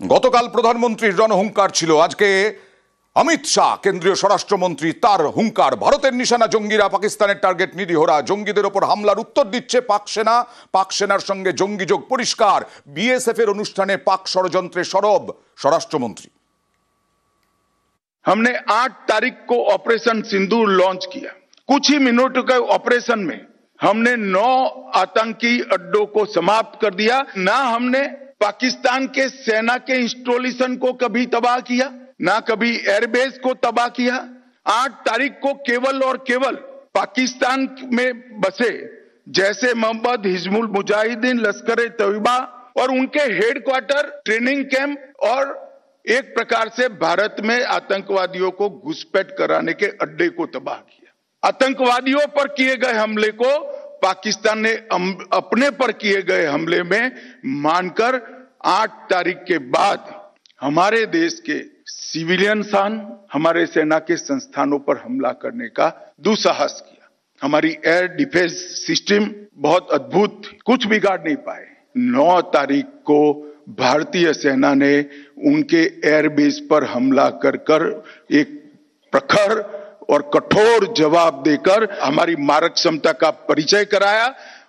গতকাল প্রধানমন্ত্রীর রণহুঙ্কার ছিল, আজকে অমিত শাহ কেন্দ্রীয় স্বরাষ্ট্রমন্ত্রী, তার হুঙ্কার। ভারতের নিশানা জঙ্গিরা, পাকিস্তানের টার্গেট নিরীহরা। জঙ্গিদের ওপর হামলার উত্তর দিচ্ছে পাক সেনা, পাক সেনার সঙ্গে জঙ্গি যোগ পরিষ্কার। বিএসএফ এর অনুষ্ঠানে পাক ষড়যন্ত্রে সরব স্বরাষ্ট্রমন্ত্রী। हमने 8 तारीख को ऑपरेशन सिंदूर लॉन्च किया। कुछ ही मिनटों के ऑपरेशन में हमने 9 आतंकी अड्डों को समाप्त कर दिया। ना हमने पाकिस्तान के सेना के इंस्टॉलेशन को कभी तबाह किया, ना कभी एयरबेस को तबाह किया। 8 तारीख को केवल और केवल पाकिस्तान में बसे जैसे मोहम्मद हिजबुल मुजाहिदीन, लश्कर ए तैयबा और उनके हेडक्वार्टर, ट्रेनिंग कैंप और एक प्रकार से भारत में आतंकवादियों को घुसपैठ कराने के अड्डे को तबाह किया। आतंकवादियों पर किए गए हमले को पाकिस्तान ने अपने पर किए गए हमले में मानकर 8 तारीख के बाद हमारे देश के सिविलियन सान, हमारे सेना के संस्थानों पर हमला करने का दुस्साहस किया। हमारी एयर डिफेंस सिस्टम बहुत अद्भुत थी, कुछ बिगाड़ नहीं पाए। 9 तारीख को भारतीय सेना ने उनके एयरबेस पर हमला कर एक प्रखर और कठोर जवाब देकर हमारी मारक क्षमता का परिचय कराया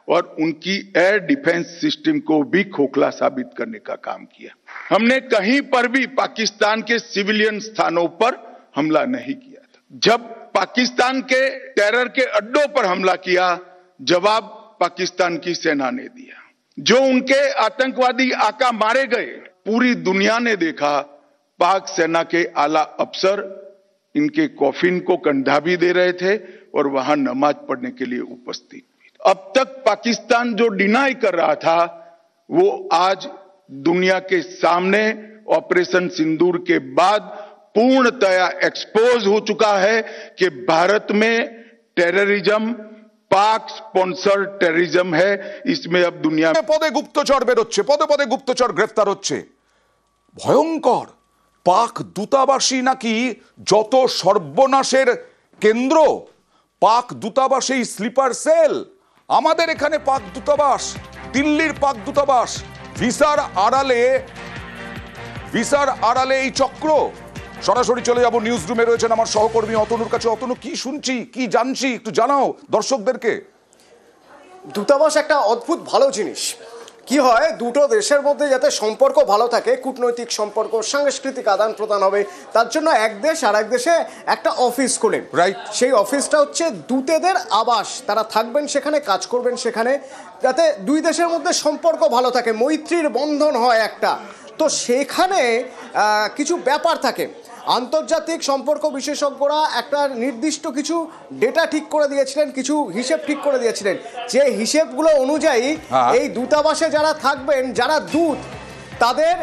और उनकी एयर डिफेंस सिस्टम को भी खोखला साबित करने का काम किया। हमने कहीं पर भी पाकिस्तान के सिविलियन स्थानों पर हमला नहीं किया था। जब पाकिस्तान के टेरर के अड्डों पर हमला किया, जवाब पाकिस्तान की सेना ने दिया। जो उनके आतंकवादी आका मारे गए, पूरी दुनिया ने देखा। पाक सेना के आला अफसर इनके कॉफिन को कंधा भी दे रहे थे और वहां नमाज पढ़ने के लिए उपस्थित। अब तक पाकिस्तान जो डिनाई कर रहा था, वो आज दुनिया के सामने ऑपरेशन सिंदूर के बाद पूर्णतया एक्सपोज हो चुका है कि भारत में टेररिज्म, पाक स्पॉन्सर टेररिज्म है। इसमें अब दुनिया পদে গুপ্তচর বেরোচ্ছে, পদে পদে গুপ্তচর গ্রেফতার হচ্ছে। ভয়ঙ্কর। পাক দূতাবাসী নাকি যত সর্বনাশের কেন্দ্র, পাক দূতাবাসী স্লিপার সেল। আমাদের এখানে পাক দূতাবাস, দিল্লির পাক দূতাবাস, ভিসার আড়ালে এই চক্র। সরাসরি চলে যাব নিউজ রুমে, রয়েছেন আমার সহকর্মী অতনুর কাছে। অতনু, কি শুনছি, কি জানছি, একটু জানাও দর্শকদেরকে। দূতাবাস একটা অদ্ভুত ভালো জিনিস। কি হয়, দুটো দেশের মধ্যে যাতে সম্পর্ক ভালো থাকে, কূটনৈতিক সম্পর্ক, সাংস্কৃতিক আদান প্রদান হবে, তার জন্য এক দেশ আর এক দেশে একটা অফিস খোলেন। রাইট। সেই অফিসটা হচ্ছে দূতেদের আবাস। তারা থাকবেন সেখানে, কাজ করবেন সেখানে, যাতে দুই দেশের মধ্যে সম্পর্ক ভালো থাকে, মৈত্রীর বন্ধন হয় একটা। তো সেখানে কিছু ব্যাপার থাকে। আন্তর্জাতিক সম্পর্ক বিশেষজ্ঞরা একটা নির্দিষ্ট কিছু ডেটা ঠিক করে দিয়েছিলেন, কিছু হিসেব ঠিক করে দিয়েছিলেন। যে হিসেবগুলো অনুযায়ী এই দূতাবাসে যারা থাকবেন, যারা দূত, তাদের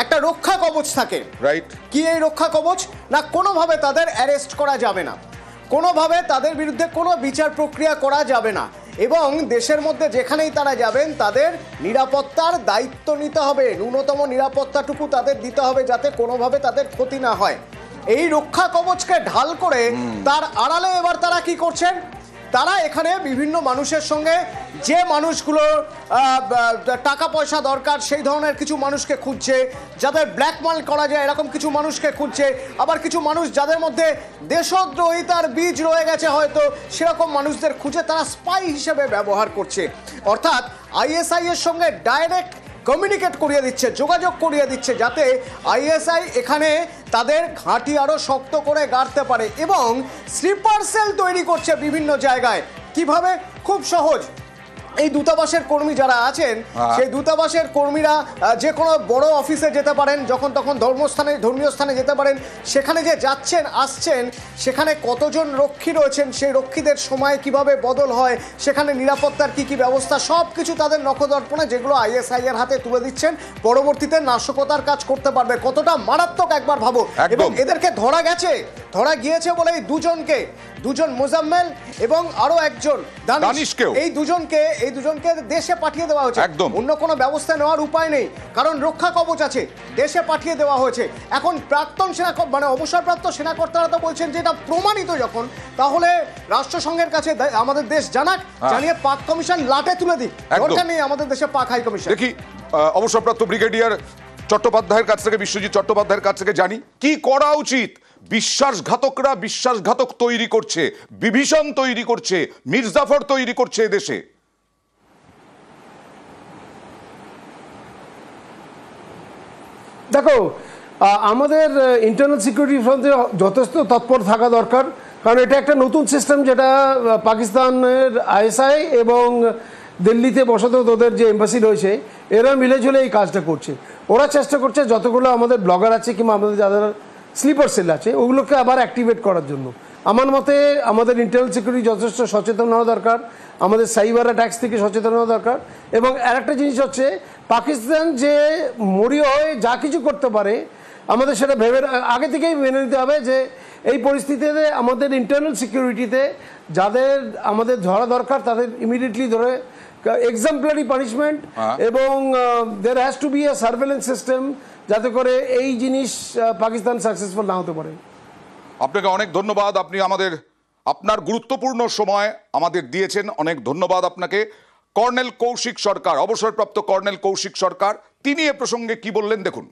একটা রক্ষা কবচ থাকে। রাইট। কি এই রক্ষা কবচ? না, কোনোভাবে তাদের অ্যারেস্ট করা যাবে না, কোনোভাবে তাদের বিরুদ্ধে কোনো বিচার প্রক্রিয়া করা যাবে না, এবং দেশের মধ্যে যেখানেই তারা যাবেন তাদের নিরাপত্তার দায়িত্ব নিতে হবে। ন্যূনতম নিরাপত্তাটুকু তাদের দিতে হবে যাতে কোনোভাবে তাদের ক্ষতি না হয়। এই রক্ষা কবচকে ঢাল করে তার আড়ালে এবার তারা কি করছেন? তারা এখানে বিভিন্ন মানুষের সঙ্গে, যে মানুষগুলো টাকা পয়সা দরকার সেই ধরনের কিছু মানুষকে খুঁজছে, যাদের ব্ল্যাকমেল করা যায় এরকম কিছু মানুষকে খুঁজছে, আবার কিছু মানুষ যাদের মধ্যে দেশদ্রোহিতার বীজ রয়ে গেছে হয়তো, সেরকম মানুষদের খুঁজে তারা স্পাই হিসেবে ব্যবহার করছে। অর্থাৎ আইএসআই এর সঙ্গে ডাইরেক্ট কমিউনিকেট করিয়ে দিচ্ছে, যোগাযোগ করিয়ে দিচ্ছে, যাতে আইএসআই এখানে তাদের ঘাঁটি আরও শক্ত করে গাড়তে পারে, এবং স্লিপার সেল তৈরি করছে বিভিন্ন জায়গায়। কিভাবে? খুব সহজ। এই দূতাবাসের কর্মী যারা আছেন, সেই দূতাবাসের কর্মীরা যে কোনো বড় অফিসে যেতে পারেন, যখন তখন ধর্মীয় স্থানে যেতে পারেন। সেখানে যে যাচ্ছেন আসছেন, সেখানে কতজন রক্ষী রয়েছেন, সেই রক্ষীদের সময় কিভাবে বদল হয়, সেখানে নিরাপত্তার কি কি ব্যবস্থা, সব কিছু তাদের নখদর্পণে, যেগুলো আইএসআই এর হাতে তুলে দিচ্ছেন। পরবর্তীতে নাশকতার কাজ করতে পারবে। কতটা মারাত্মক একবার ভাবো। এবং এদেরকে ধরা গিয়েছে বলে এই দুজন মুজাম্মেল এবং আরো একজন দানিশ, এই দুজনকে দেশে পাঠিয়ে দেওয়া হয়েছে। অন্য কোনো ব্যবস্থা নেওয়ার উপায় নেই, কারণ রক্ষা কবচ আছে, দেশে পাঠিয়ে দেওয়া হয়েছে। এখন প্রাক্তন অবসরপ্রাপ্ত সেনাকর্তারা তো বলছেন যে এটা প্রমাণিত যখন, তাহলে রাষ্ট্রসংঘের কাছে আমাদের দেশ জানাক, জানিয়ে পাক কমিশন লাটে তুলে দিক। দরকার নেই আমাদের দেশে পাক হাই কমিশন। দেখি অবসরপ্রাপ্ত ব্রিগেডিয়ার চট্টোপাধ্যায়ের কাছ থেকে, বিশ্বজিৎ চট্টোপাধ্যায়ের কাছ থেকে জানি কি করা উচিত। বিশ্বাসঘাতকরা বিশ্বাসঘাতক তৈরি করছে, বিভীষণ তৈরি করছে, মির্জাফর তৈরি করছে এদেশে। দেখো, আমাদের ইন্টারনাল সিকিউরিটি ফ্রন্টে যথেষ্ট তৎপর থাকা দরকার, কারণ এটা একটা নতুন সিস্টেম যেটা পাকিস্তানের আইএসআই এবং দিল্লিতে বসত ওদের যে এম্বাসি রয়েছে এরা মিলেঝুলে এই কাজটা করছে। ওরা চেষ্টা করছে যতগুলো আমাদের ব্লগার আছে কিংবা আমাদের যাদের স্লিপার সেল আছে ওগুলোকে আবার অ্যাক্টিভেট করার জন্য। আমার মতে আমাদের ইন্টারনাল সিকিউরিটি যথেষ্ট সচেতন হওয়া দরকার, আমাদের সাইবার অ্যাটাক্স থেকে সচেতন হওয়া দরকার। এবং আরেকটা জিনিস হচ্ছে, পাকিস্তান যে মরিয়া হয়ে যা কিছু করতে পারে আমাদের সেটা ভেবে আগে থেকেই মেনে নিতে হবে যে এই পরিস্থিতিতে আমাদের ইন্টারনাল সিকিউরিটিতে যাদের আমাদের ধরা দরকার তাদের ইমিডিয়েটলি ধরে এক্সাম্পলারি পানিশমেন্ট, এবং there has to be a surveillance system যাতে করে এই জিনিস পাকিস্তান সাকসেসফুল না হতে পারে। আপনাকে অনেক ধন্যবাদ, আপনি আপনার গুরুত্বপূর্ণ সময় আমাদের দিয়েছেন, অনেক ধন্যবাদ আপনাকে। কর্নেল কৌশিক সরকার, অবসরপ্রাপ্ত কর্নেল কৌশিক সরকার, তিনি এ প্রসঙ্গে কি বললেন দেখুন।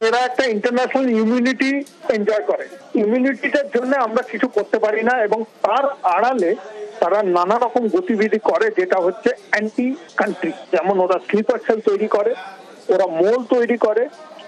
এরা একটা ইন্টারন্যাশনাল ইমিউনিটি এনজয় করে, ইমিউনিটিটার জন্য আমরা কিছু করতে পারি না, এবং তার আড়ালে তারা নানা রকম গতিবিধি করে যেটা হচ্ছে অ্যান্টি কান্ট্রি। যেমন ওরা স্লিপার সেল তৈরি করে, ওরা মোল তৈরি করে,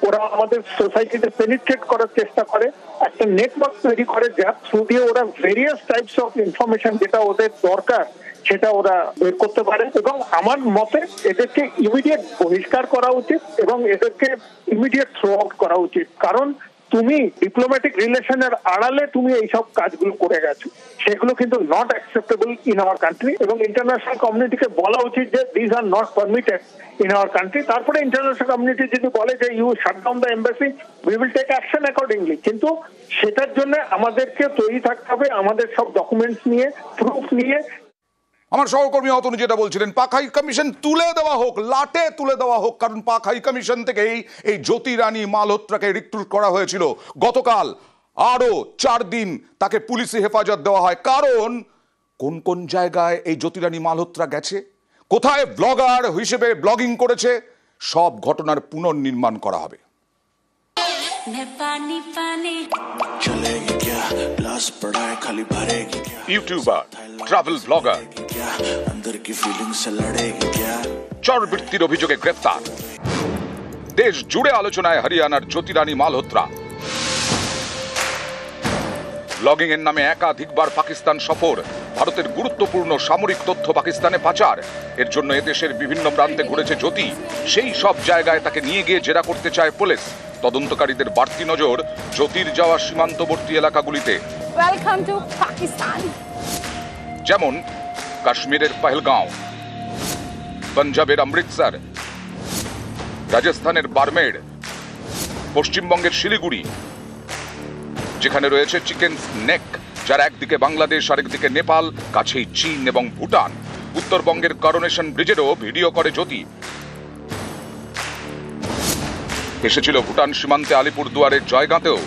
ওরা আমাদের সোসাইটিতে পেনিট্রেট করার চেষ্টা করে, একটা নেটওয়ার্ক তৈরি করে যার থ্রু দিয়ে ওরা ভেরিয়াস টাইপস অফ ইনফরমেশন যেটা ওদের দরকার সেটা ওরা বের করতে পারে। এবং আমার মতে এদেরকে ইমিডিয়েট বহিষ্কার করা উচিত এবং এদেরকে ইমিডিয়েট থ্রো আউট করা উচিত, কারণ তুমি ডিপ্লোম্যাটিক রিলেশনের আড়ালে তুমি এইসব কাজগুলো করে গেছো, সেগুলো কিন্তু not acceptable in our country, এবং ইন্টারন্যাশনাল কমিউনিটিকে বলা উচিত যে this are not permitted in our country. তারপরে ইন্টারন্যাশনাল কমিউনিটি যদি বলে যে you shut down the embassy, we will take action accordingly, কিন্তু সেটার জন্য আমাদেরকে তৈরি থাকতে হবে, আমাদের সব ডকুমেন্টস নিয়ে, প্রুফ নিয়ে। আমার সহকর্মী অতনু যেটা বলছিলেন, পাক হাই কমিশন তুলে দেওয়া হোক, লাটে তুলে দেওয়া হোক, কারণ পাক হাই কমিশন থেকেই এই জ্যোতি রানী মালহোত্রাকে রিক্রুট করা হয়েছিল। গতকাল আরো 4 দিন তাকে পুলিশি হেফাজত দেওয়া হয়, কারণ কোন কোন জায়গায় এই জ্যোতি রানী মালহোত্রা গেছে, কোথায় ব্লগার হিসেবে ব্লগিং করেছে, সব ঘটনার পুনর্নির্মাণ করা হবে। ইউটিউবার, ট্রাভেল ব্লগার, চরবৃত্তির অভিযোগে গ্রেফতার। দেশ জুড়ে আলোচনায় হরিয়ানার জ্যোতি রানী মালহোত্রা। ব্লগিং এর নামে একাধিকবার পাকিস্তান সফর, ভারতের গুরুত্বপূর্ণ সামরিক তথ্য পাকিস্তানে পাচার। এর জন্য এদেশের বিভিন্ন প্রান্তে ঘুরেছে জ্যোতি। সেই সব জায়গায় তাকে নিয়ে গিয়ে জেরা করতে চায় পুলিশ। তদন্তকারীদের বাড়তি নজর জ্যোতির যাওয়া সীমান্তবর্তী এলাকাগুলিতে। Welcome to Pakistan. যেমন কাশ্মীরের পহেলগাঁও, পাঞ্জাবের অমৃতসর, রাজস্থানের বারমেড়, পশ্চিমবঙ্গের শিলিগুড়ি, যেখানে রয়েছে চিকেন নেক, যার একদিকে বাংলাদেশ আরেকদিকে নেপাল, কাছেই চীন এবং ভুটান। উত্তরবঙ্গের করোনেশন ব্রিজেরও ভিডিও করে জ্যোতি। এসেছিল ভুটান সীমান্তে আলিপুরদুয়ারের জয়গাঁতেও।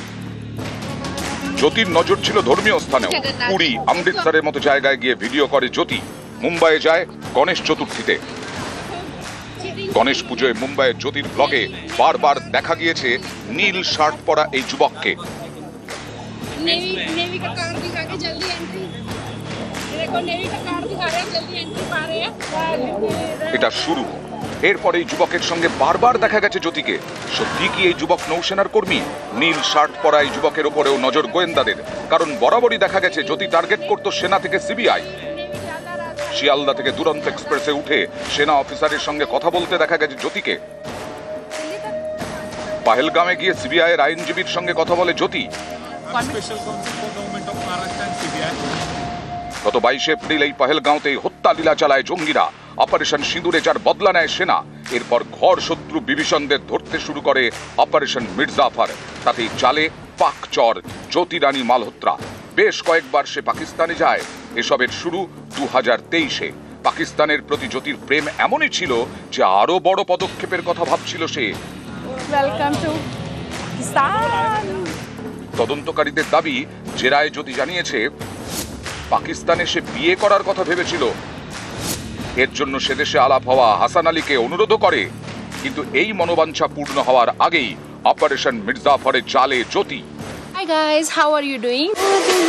জ্যোতির নজর ছিল ধর্মীয় স্থানেও। পুরী, অমৃতসরের মতো জায়গায় গিয়ে ভিডিও করে জ্যোতি। মুম্বাইয়ে যায় গণেশ চতুর্থীতে। গণেশ পুজোয় মুম্বাইয়ের জ্যোতির ব্লগে বারবার দেখা গিয়েছে নীল শার্ট পরা এই যুবককে। नेवी का कार्ड दिखा के जल्दी एंट्री, देखो नेवी का कार्ड दिखा रहे हैं, जल्दी एंट्री पा रहे हैं। এটা শুরু। এরপরে এই যুবকের সঙ্গে বারবার দেখা গেছে জ্যোতিকে। সত্যি কি এই যুবক নৌসেনার কর্মী? নীল শার্ট পরা এই যুবকের উপরেও নজর গোয়েন্দাদের, কারণ বরাবরই দেখা গেছে জ্যোতি টার্গেট করত সেনা থেকে সিবিআই। শিয়ালদা থেকে দুরন্ত এক্সপ্রেসে উঠে সেনা অফিসারের সঙ্গে কথা বলতে দেখা গেছে জ্যোতিকে। পাহেলগামে গিয়ে সিবিআই এর আইনজীবীর সঙ্গে কথা বলে জ্যোতি। গত 22 এপ্রিল এই পহেলগাঁওতেই হত্যা লীলা চালায় জঙ্গিরা। অপারেশন সিঁদুরে যার বদলা নেয় সেনা। এরপর ঘর শত্রু বিভীষণদের ধরতে শুরু করে অপারেশন মির্জাফর। তাতেই চালে পাক চর জ্যোতি রানী মালহোত্রা। বেশ কয়েকবার সে পাকিস্তানে যায়। এসবের শুরু 2023-এ। পাকিস্তানের প্রতি জ্যোতির প্রেম এমনই ছিল যে আরো বড় পদক্ষেপের কথা ভাবছিল সে। Welcome to Pakistan. তদন্তকারীদের দাবি, জেরায় জ্যোতি জানিয়েছে পাকিস্তানে সে বিয়ে করার কথা ভেবেছিল। এর জন্য সে দেশে আলাপ হওয়া হাসান আলীকে অনুরোধ করে। কিন্তু এই মনোবাঞ্ছা পূর্ণ হওয়ার আগেই অপারেশন মির্জাফরের জালে জ্যোতি। Hi guys, how are you doing?